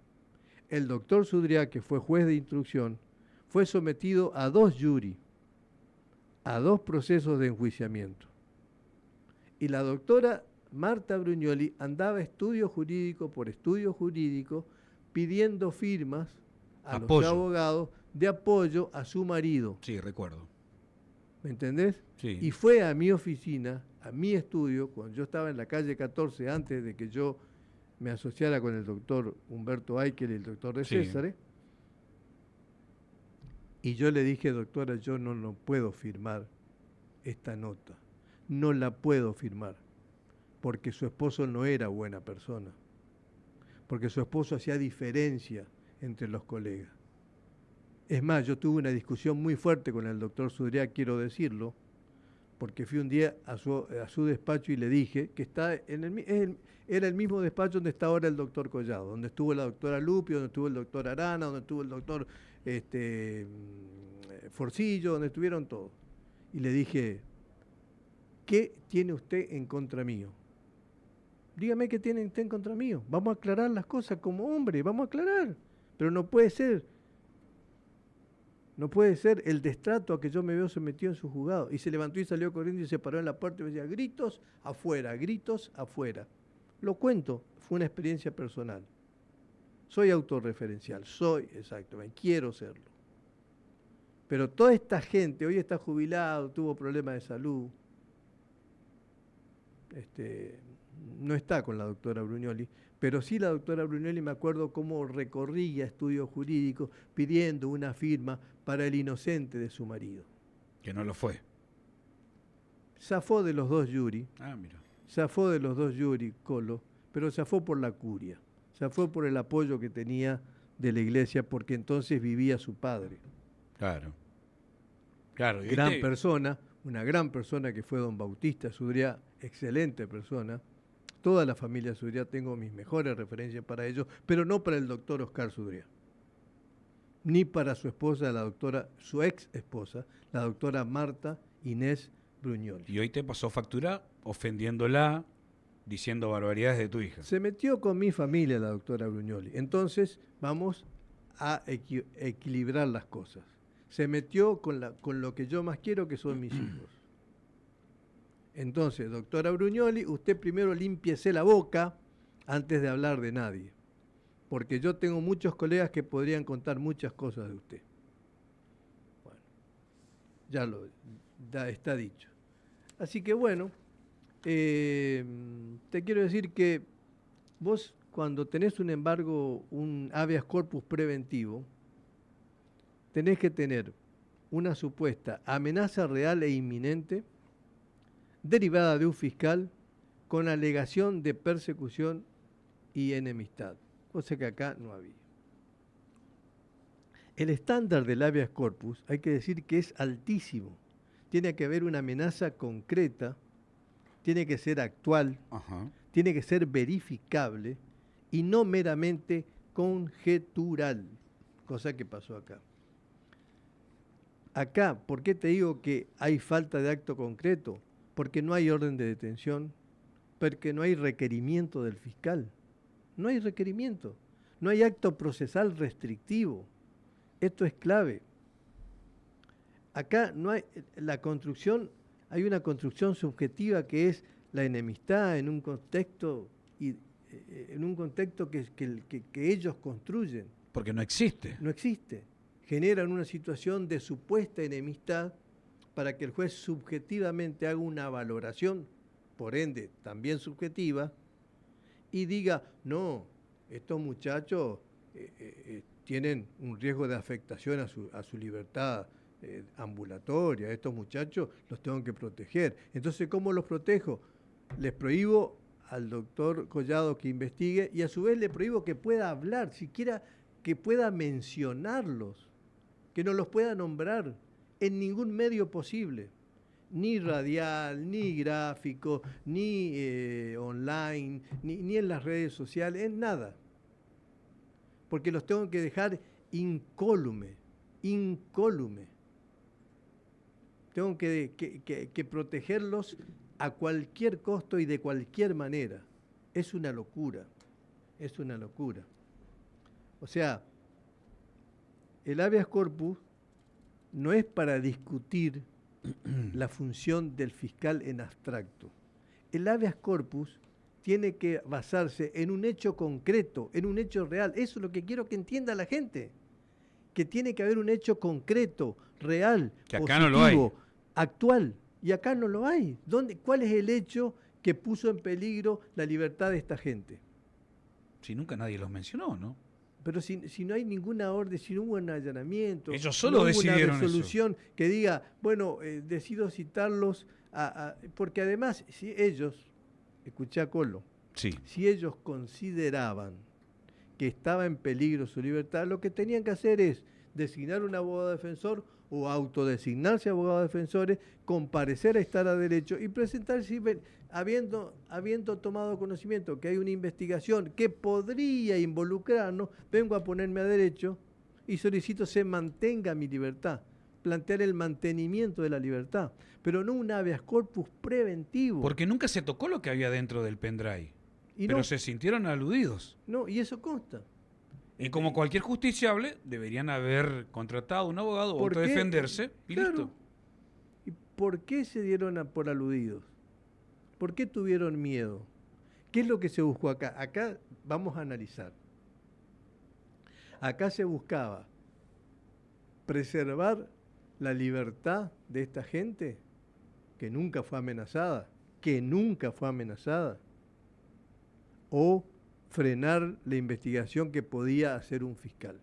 que fue juez de instrucción, fue sometido a 2 jury, a 2 procesos de enjuiciamiento. Y la doctora Marta Brugnoli andaba estudio jurídico por estudio jurídico pidiendo firmas a los abogados de apoyo a su marido. Sí, recuerdo. ¿Me entendés? Sí. Y fue a mi oficina, a mi estudio, cuando yo estaba en la calle 14, antes de que yo me asociara con el doctor Humberto Aikel y el doctor de César. Y yo le dije, doctora, yo no puedo firmar esta nota. No la puedo firmar, porque su esposo no era buena persona, porque su esposo hacía diferencia entre los colegas. Es más, yo tuve una discusión muy fuerte con el doctor Sudriá, quiero decirlo, porque fui un día a su despacho y le dije que era el mismo despacho donde está ahora el doctor Collado, donde estuvo la doctora Lupi, donde estuvo el doctor Arana, donde estuvo el doctor Forcillo, donde estuvieron todos. Y le dije, ¿qué tiene usted en contra mío? Dígame qué tiene usted en contra mío. Vamos a aclarar las cosas como hombre, vamos a aclarar. Pero no puede ser. No puede ser el destrato a que yo me veo sometido en su juzgado. Y se levantó y salió corriendo y se paró en la puerta y me decía, gritos afuera, gritos afuera. Lo cuento, fue una experiencia personal. Soy autorreferencial, quiero serlo. Pero toda esta gente, hoy está jubilado, tuvo problemas de salud, no está con la doctora Brugnoli, pero sí la doctora Brugnoli me acuerdo cómo recorría estudios jurídicos pidiendo una firma para el inocente de su marido. Que no lo fue. Zafó de los 2 jury. Mira. Zafó de los 2 jury, Colo, pero zafó por la curia. Zafó por el apoyo que tenía de la iglesia, porque entonces vivía su padre. Claro. Gran persona, una gran persona que fue don Bautista Sudriá, excelente persona. Toda la familia Sudriá, tengo mis mejores referencias para ellos, pero no para el doctor Oscar Sudriá, ni para su esposa, su ex esposa, la doctora Marta Inés Brugnoli. Y hoy te pasó factura ofendiéndola, diciendo barbaridades de tu hija. Se metió con mi familia la doctora Brugnoli. Entonces vamos a equilibrar las cosas. Se metió con lo que yo más quiero, que son mis hijos. Entonces, doctora Brugnoli, usted primero límpiese la boca antes de hablar de nadie. Porque yo tengo muchos colegas que podrían contar muchas cosas de usted. Bueno, ya está dicho. Así que bueno, te quiero decir que Vos cuando tenés un embargo, un habeas corpus preventivo, tenés que tener una supuesta amenaza real e inminente derivada de un fiscal con alegación de persecución y enemistad, cosa que acá no había. El estándar del habeas corpus hay que decir que es altísimo. Tiene que haber una amenaza concreta, tiene que ser actual, Ajá. tiene que ser verificable y no meramente conjetural, cosa que pasó acá. Acá, ¿por qué te digo que hay falta de acto concreto? Porque no hay orden de detención, porque no hay requerimiento del fiscal. No hay requerimiento, no hay acto procesal restrictivo. Esto es clave. Acá no hay la construcción, hay una construcción subjetiva que es la enemistad en un contexto que ellos construyen. Porque no existe. No existe. Generan una situación de supuesta enemistad para que el juez subjetivamente haga una valoración, por ende también subjetiva, y diga, no, estos muchachos tienen un riesgo de afectación a su libertad ambulatoria, estos muchachos los tengo que proteger. Entonces, ¿cómo los protejo? Les prohíbo al doctor Collado que investigue y a su vez le prohíbo que pueda hablar, siquiera que pueda mencionarlos, que no los pueda nombrar en ningún medio posible, ni radial, ni gráfico, ni online, ni en las redes sociales, en nada. Porque los tengo que dejar incólume. Tengo que protegerlos a cualquier costo y de cualquier manera. Es una locura, es una locura. O sea, el habeas corpus no es para discutir la función del fiscal en abstracto. El habeas corpus tiene que basarse en un hecho concreto, en un hecho real. Eso es lo que quiero que entienda la gente. Que tiene que haber un hecho concreto, real, Que acá positivo, no lo hay. actual. Y acá no lo hay. ¿Cuál es el hecho que puso en peligro la libertad de esta gente? Si nunca nadie los mencionó, ¿no? Pero si no hay ninguna orden, si no hubo un allanamiento, Ellos solo no hubo decidieron una resolución que diga, bueno, decido citarlos, porque además, si ellos, escuché a Colo, Sí. si ellos consideraban que estaba en peligro su libertad, lo que tenían que hacer es designar un abogado defensor o autodesignarse abogados defensores, comparecer a estar a derecho y presentarse habiendo tomado conocimiento que hay una investigación que podría involucrarnos, vengo a ponerme a derecho y solicito se mantenga mi libertad, plantear el mantenimiento de la libertad, pero no un habeas corpus preventivo. Porque nunca se tocó lo que había dentro del pendrive. Y Pero no, se sintieron aludidos. no, y eso consta. Y como cualquier justiciable, deberían haber contratado a un abogado o ¿Por qué? autodefenderse y Claro. listo. ¿Y por qué se dieron por aludidos? ¿Por qué tuvieron miedo? ¿Qué es lo que se buscó acá? Acá vamos a analizar. Acá se buscaba preservar la libertad de esta gente que nunca fue amenazada, o frenar la investigación que podía hacer un fiscal.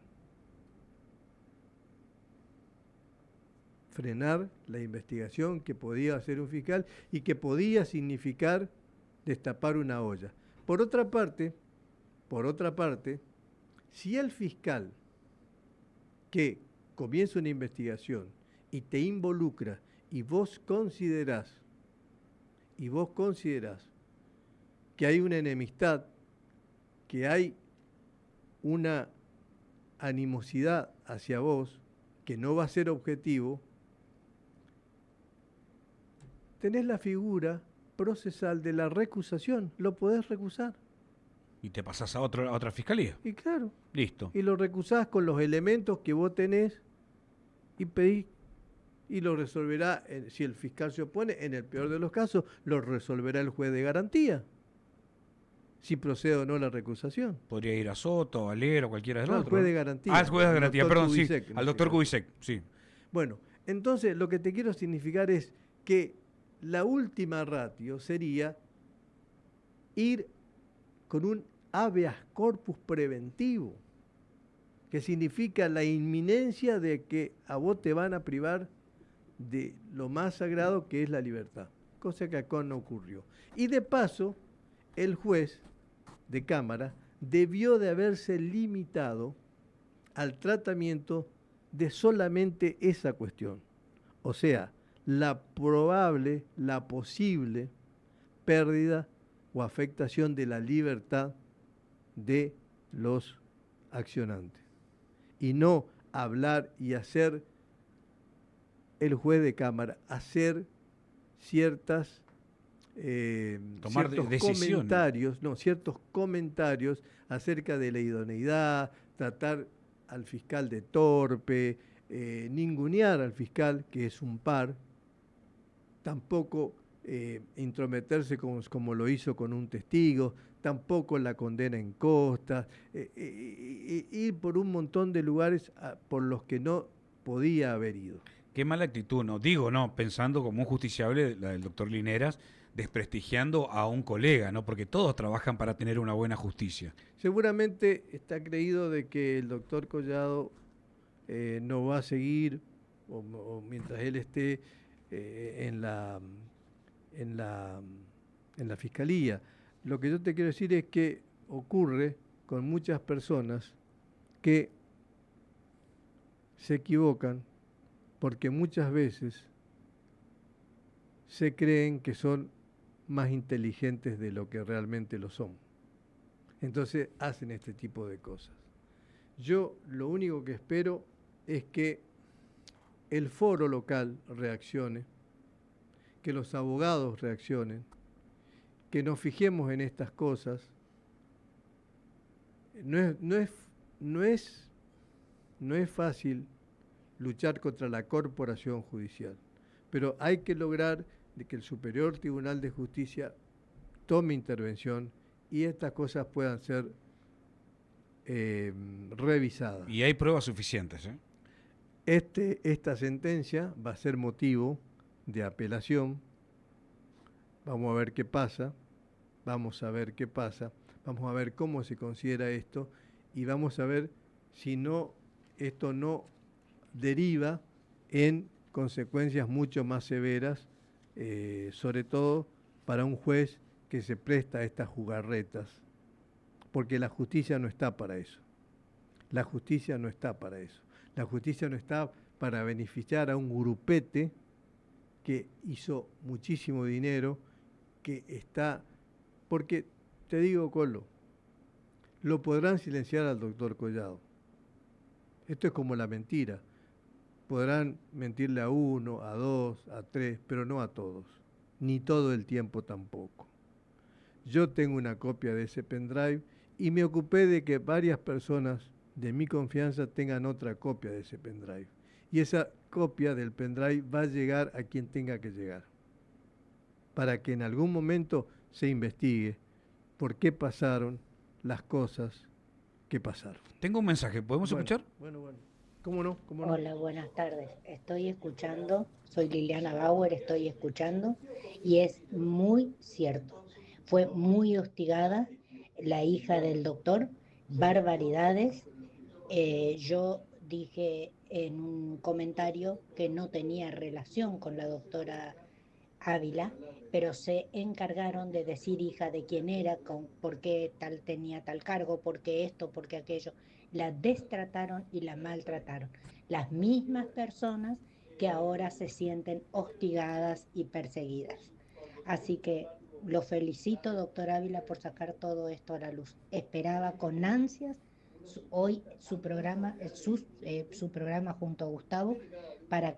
Frenar la investigación que podía hacer un fiscal y que podía significar destapar una olla. Por otra parte, si el fiscal que comienza una investigación y te involucra y vos considerás que hay una enemistad, que hay una animosidad hacia vos, que no va a ser objetivo, tenés la figura procesal de la recusación, lo podés recusar. Y te pasás a otra fiscalía. Y claro, Listo. y lo recusás con los elementos que vos tenés y pedís, y lo resolverá, si el fiscal se opone, en el peor de los casos, lo resolverá el juez de garantía, si procede o no la recusación. Podría ir a Soto, a Valero, cualquiera de los No, al otros. juez de garantía. Al juez de al garantía, doctor perdón, Kubitschek, sí. en Al este doctor caso. Kubitschek, sí. Bueno, entonces lo que te quiero significar es que la última ratio sería ir con un habeas corpus preventivo, que significa la inminencia de que a vos te van a privar de lo más sagrado que es la libertad, cosa que acá no ocurrió. Y de paso, el juez de cámara debió de haberse limitado al tratamiento de solamente esa cuestión, o sea, la probable, la posible pérdida o afectación de la libertad de los accionantes, y no hablar y hacer el juez de cámara, hacer ciertas Tomar ciertos decisiones. ciertos comentarios acerca de la idoneidad, tratar al fiscal de torpe, ningunear al fiscal, que es un par, tampoco intrometerse como lo hizo con un testigo, tampoco la condena en costas, ir por un montón de lugares por los que no podía haber ido. Qué mala actitud, ¿no? Digo, no, pensando como un justiciable, la del doctor Lineras, desprestigiando a un colega, ¿no? Porque todos trabajan para tener una buena justicia. Seguramente está creído de que el doctor Collado no va a seguir, o mientras él esté en la fiscalía. Lo que yo te quiero decir es que ocurre con muchas personas que se equivocan porque muchas veces se creen que son más inteligentes de lo que realmente lo son. Entonces hacen este tipo de cosas. Yo lo único que espero es que el foro local reaccione, que los abogados reaccionen, que nos fijemos en estas cosas. No es fácil luchar contra la corporación judicial, pero hay que lograr de que el Superior Tribunal de Justicia tome intervención y estas cosas puedan ser revisadas. Y hay pruebas suficientes, ¿eh? Esta sentencia va a ser motivo de apelación. Vamos a ver qué pasa, vamos a ver cómo se considera esto y vamos a ver si esto no deriva en consecuencias mucho más severas, sobre todo para un juez que se presta a estas jugarretas, porque la justicia no está para eso. La justicia no está para eso. La justicia no está para beneficiar a un grupete que hizo muchísimo dinero, que está... Porque, te digo, Colo, lo podrán silenciar al doctor Collado. Esto es como la mentira. Podrán mentirle a uno, a dos, a tres, pero no a todos. Ni todo el tiempo tampoco. Yo tengo una copia de ese pendrive y me ocupé de que varias personas de mi confianza tengan otra copia de ese pendrive. Y esa copia del pendrive va a llegar a quien tenga que llegar, para que en algún momento se investigue por qué pasaron las cosas que pasaron. Tengo un mensaje, ¿podemos escuchar? Bueno. ¿Cómo no? Hola, buenas tardes. Estoy escuchando, soy Liliana Bauer, estoy escuchando y es muy cierto. Fue muy hostigada la hija del doctor, barbaridades. Yo dije en un comentario que no tenía relación con la doctora Ávila, pero se encargaron de decir hija de quién era, por qué tal tenía tal cargo, por qué esto, por qué aquello. La destrataron y la maltrataron. Las mismas personas que ahora se sienten hostigadas y perseguidas. Así que lo felicito, doctor Ávila, por sacar todo esto a la luz. Esperaba con ansias hoy su programa junto a Gustavo para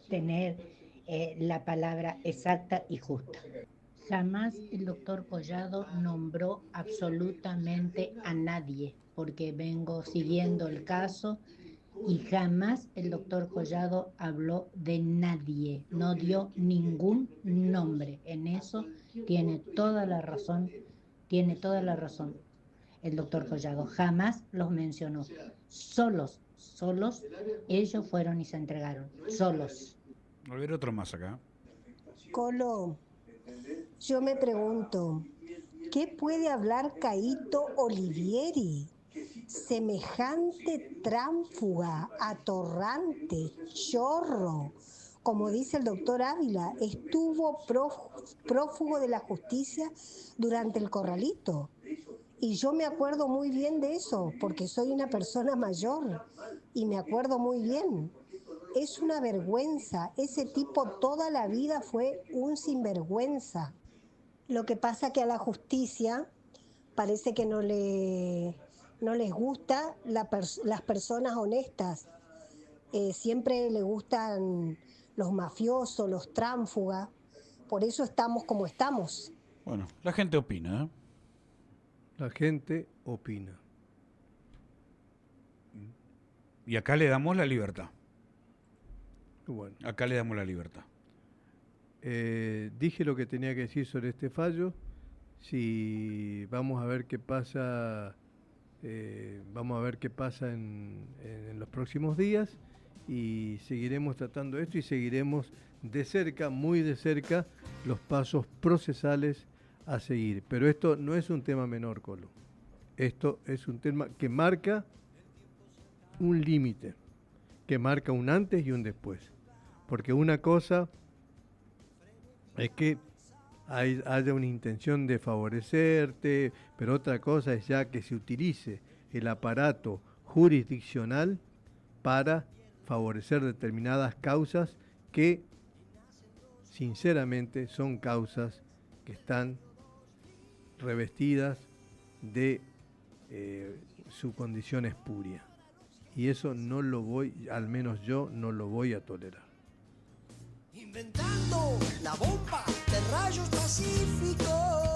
tener la palabra exacta y justa. Jamás el doctor Collado nombró absolutamente a nadie, porque vengo siguiendo el caso y jamás el doctor Collado habló de nadie, no dio ningún nombre. En eso tiene toda la razón el doctor Collado, jamás los mencionó. Solos, ellos fueron y se entregaron, solos. A ver, otro más acá. Colo, yo me pregunto, ¿Qué puede hablar Caíto Olivieri? Semejante tránfuga, atorrante, chorro. Como dice el doctor Ávila, estuvo prófugo de la justicia durante el corralito. Y yo me acuerdo muy bien de eso, porque soy una persona mayor y me acuerdo muy bien. Es una vergüenza, ese tipo toda la vida fue un sinvergüenza. Lo que pasa que a la justicia parece que no les gusta las personas honestas. Siempre le gustan los mafiosos, los tránsfugas. Por eso estamos como estamos. Bueno, la gente opina, ¿eh? La gente opina. Y acá le damos la libertad. Bueno, Acá le damos la libertad. dije lo que tenía que decir sobre este fallo. Si vamos a ver qué pasa, vamos a ver qué pasa en los próximos días y seguiremos tratando esto y seguiremos de cerca, muy de cerca, los pasos procesales a seguir. Pero esto no es un tema menor, Colo. Esto es un tema que marca un límite, que marca un antes y un después. Porque una cosa es que haya una intención de favorecerte, pero otra cosa es ya que se utilice el aparato jurisdiccional para favorecer determinadas causas que, sinceramente, son causas que están revestidas de su condición espuria. Y eso no lo voy, al menos yo, no lo voy a tolerar. Inventando la bomba de rayos pacíficos.